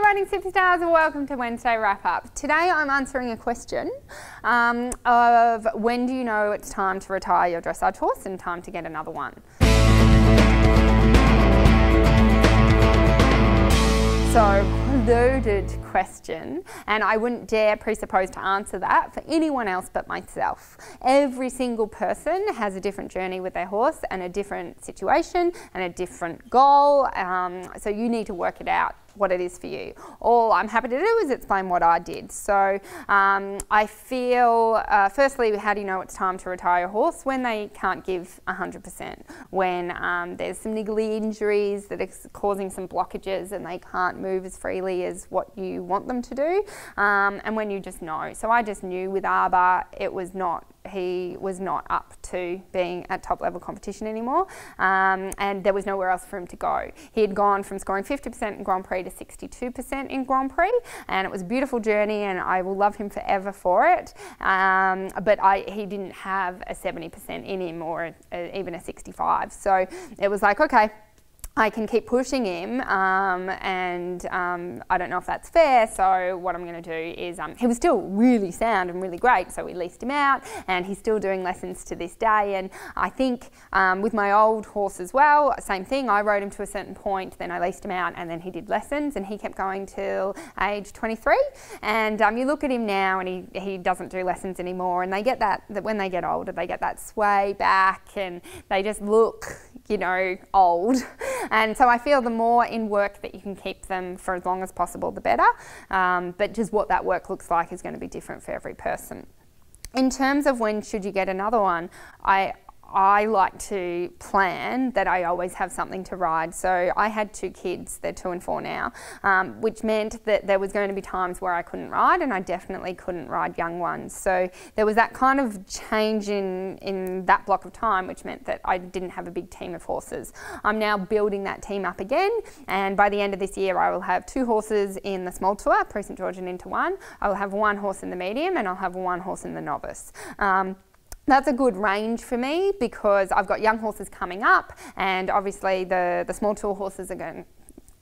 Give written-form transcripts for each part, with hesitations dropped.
riding superstars, welcome to Wednesday Wrap Up. Today I'm answering a question of when do you know it's time to retire your dressage horse and time to get another one. So, loaded question, and I wouldn't dare presuppose to answer that for anyone else but myself. Every single person has a different journey with their horse and a different situation and a different goal, so you need to work it out what it is for you. All I'm happy to do is explain what I did. So I feel, firstly, how do you know it's time to retire a horse? When they can't give 100%, when there's some niggly injuries that are causing some blockages and they can't move as freely as what you want them to do, and when you just know. So I just knew with Arbor he was not up to being at top level competition anymore, and there was nowhere else for him to go. He had gone from scoring 50% in Grand Prix to 62% in Grand Prix, and it was a beautiful journey and I will love him forever for it, but he didn't have a 70% in him or even a 65, so it was like, okay, I can keep pushing him, and I don't know if that's fair, so what I'm going to do is, he was still really sound and really great, so we leased him out, and he's still doing lessons to this day. And I think with my old horse as well, same thing, I rode him to a certain point, then I leased him out, and then he did lessons, and he kept going till age 23, and you look at him now and he doesn't do lessons anymore, and they get that when they get older, they get that sway back, and they just look, you know, old. And so I feel the more in work that you can keep them for as long as possible, the better. But just what that work looks like is going to be different for every person. In terms of when should you get another one, I like to plan that I always have something to ride. So I had 2 kids, they're 2 and 4 now, which meant that there was going to be times where I couldn't ride, and I definitely couldn't ride young ones. So there was that kind of change in that block of time, which meant that I didn't have a big team of horses. I'm now building that team up again, and by the end of this year I will have 2 horses in the small tour, Pre St George and into 1. I will have 1 horse in the medium, and I'll have 1 horse in the novice. That's a good range for me because I've got young horses coming up, and obviously the small tour horses are going.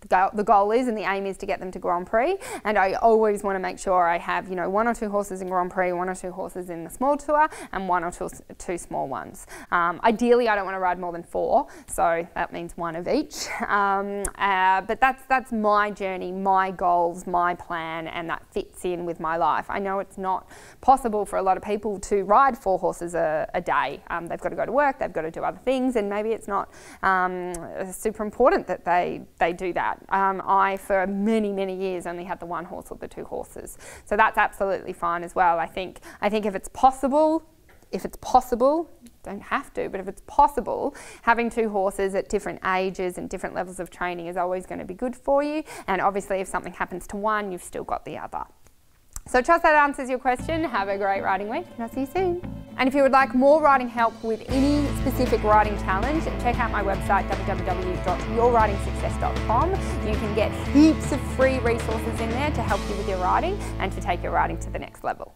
The goal is and the aim is to get them to Grand Prix, and I always want to make sure I have, you know, 1 or 2 horses in Grand Prix, 1 or 2 horses in the small tour, and 1 or 2 small ones. Ideally I don't want to ride more than 4, so that means 1 of each, but that's my journey, my goals, my plan, and that fits in with my life. I know it's not possible for a lot of people to ride 4 horses a day. They've got to go to work, they've got to do other things, and maybe it's not super important that they do that. I, for many, many years, only had the 1 horse or the 2 horses. So that's absolutely fine as well. I think if it's possible, don't have to, but if it's possible, having 2 horses at different ages and different levels of training is always going to be good for you. And obviously if something happens to one, you've still got the other. So trust that answers your question. Have a great riding week, and I'll see you soon. And if you would like more riding help with any specific riding challenge, check out my website www.yourridingsuccess.com. You can get heaps of free resources in there to help you with your riding and to take your riding to the next level.